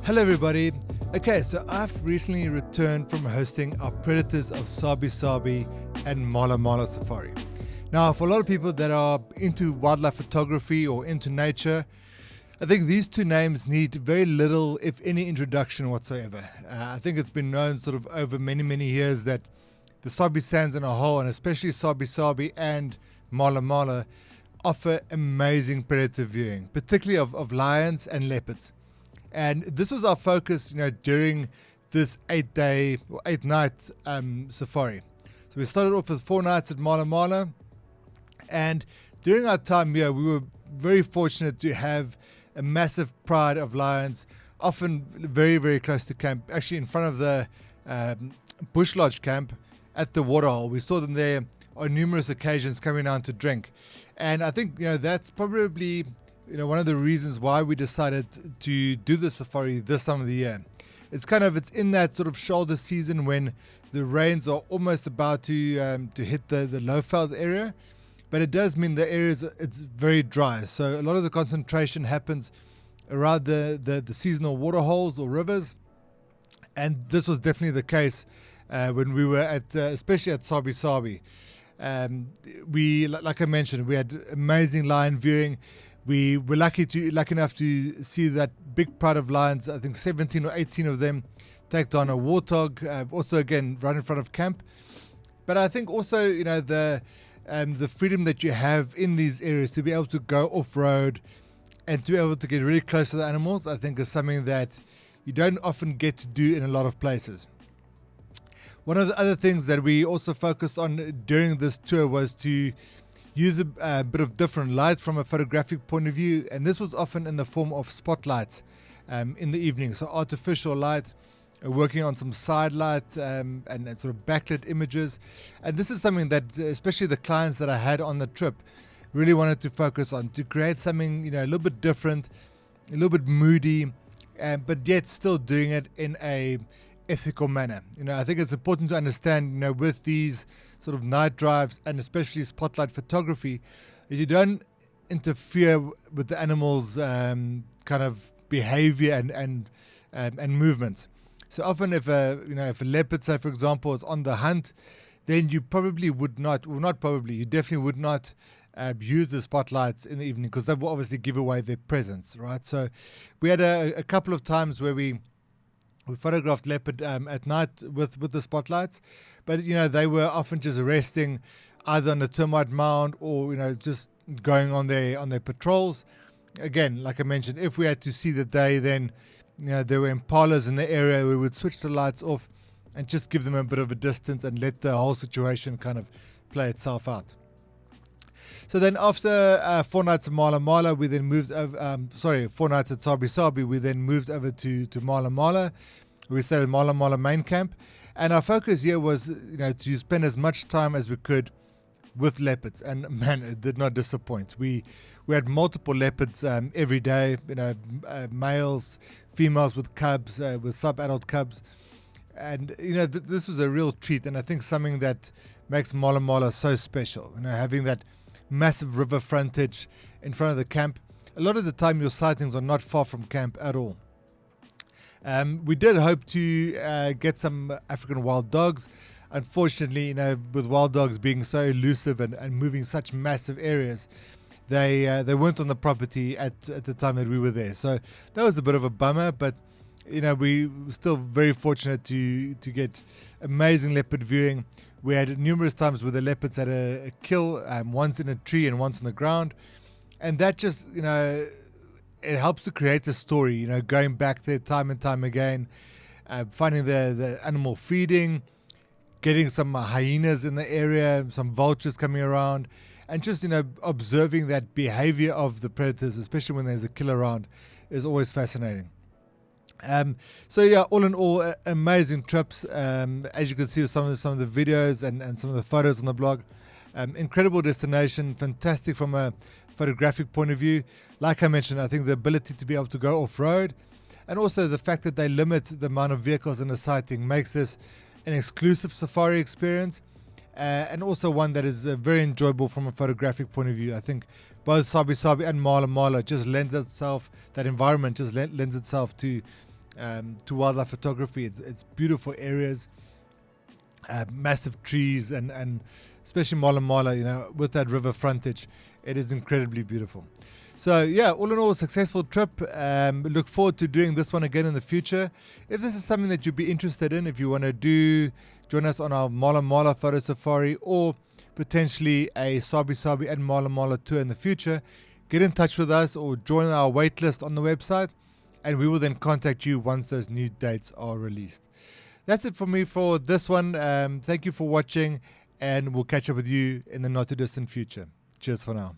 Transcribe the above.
Hello everybody. Okay, so I've recently returned from hosting our Predators of Sabi and MalaMala Safari. Now, for a lot of people that are into wildlife photography or into nature, I think these two names need very little, if any, introduction whatsoever. I think it's been known sort of over many years that the Sabi Sands in a whole, and especially Sabi and MalaMala, offer amazing predator viewing, particularly of lions and leopards. And this was our focus, during this 8-night safari. So we started off with 4 nights at MalaMala, and during our time here, we were very fortunate to have a massive pride of lions, often very close to camp, actually in front of the Bush Lodge camp at the waterhole. We saw them there on numerous occasions coming down to drink. And I think, that's probably one of the reasons why we decided to do the safari this time of the year. It's in that sort of shoulder season when the rains are almost about to hit the Lowveld area, but it does mean the area it's very dry. So a lot of the concentration happens around the seasonal water holes or rivers, and this was definitely the case when we were at especially at Sabi. We, like I mentioned, we had amazing lion viewing. We were lucky enough to see that big pride of lions. I think 17 or 18 of them take down a warthog. Also, again, right in front of camp. But I think also, the freedom that you have in these areas to be able to go off road and to be able to get really close to the animals, I think is something that you don't often get to do in a lot of places. One of the other things that we also focused on during this tour was to use a bit of different light from a photographic point of view, and this was often in the form of spotlights in the evening. So artificial light, working on some side light and sort of backlit images. And this is something that especially the clients that I had on the trip really wanted to focus on, to create something a little bit different, a little bit moody, but yet still doing it in a ethical manner. I think it's important to understand, with these sort of night drives and especially spotlight photography, that you don't interfere with the animals' kind of behavior and movements. So often, if a leopard, say for example, is on the hunt, then you probably would not, well not probably, you definitely would not use the spotlights in the evening, because that will obviously give away their presence, right? So we had a couple of times where we photographed leopard at night with the spotlights, but they were often just resting either on a termite mound or just going on their patrols. Again, like I mentioned, if we had to see that then there were impalas in the area, we would switch the lights off and just give them a bit of a distance and let the whole situation kind of play itself out. So then after 4 nights at MalaMala, we then moved over, 4 nights at Sabi, we then moved over to MalaMala. We stayed at MalaMala main camp. And our focus here was, to spend as much time as we could with leopards. And man, it did not disappoint. We had multiple leopards every day, males, females with cubs, with sub-adult cubs. And, this was a real treat. And I think something that makes MalaMala so special, having that massive river frontage in front of the camp. A lot of the time your sightings are not far from camp at all. We did hope to get some African wild dogs. Unfortunately, with wild dogs being so elusive and moving such massive areas, they weren't on the property at the time that we were there. So that was a bit of a bummer, but we were still very fortunate to get amazing leopard viewing. We had numerous times where the leopards had a kill, once in a tree and once on the ground. And that just, it helps to create a story, going back there time and time again, finding the animal feeding, getting some hyenas in the area, some vultures coming around, and just, observing that behavior of the predators, especially when there's a kill around, is always fascinating. So yeah, all in all, amazing trips. As you can see with some of the videos and some of the photos on the blog, incredible destination, fantastic from a photographic point of view. Like I mentioned, I think the ability to be able to go off-road, and also the fact that they limit the amount of vehicles in a sighting, makes this an exclusive safari experience, and also one that is very enjoyable from a photographic point of view. I think both Sabi and MalaMala just lends itself, that environment just lends itself to to wildlife photography. It's beautiful areas, massive trees, and especially MalaMala, with that river frontage, it is incredibly beautiful. So yeah, all in all, a successful trip. Look forward to doing this one again in the future. If this is something that you'd be interested in, if you want to join us on our MalaMala photo safari, or potentially a Sabi and MalaMala tour in the future, get in touch with us or join our waitlist on the website, and we will then contact you once those new dates are released. That's it for me for this one. Thank you for watching, and we'll catch up with you in the not too distant future. Cheers for now.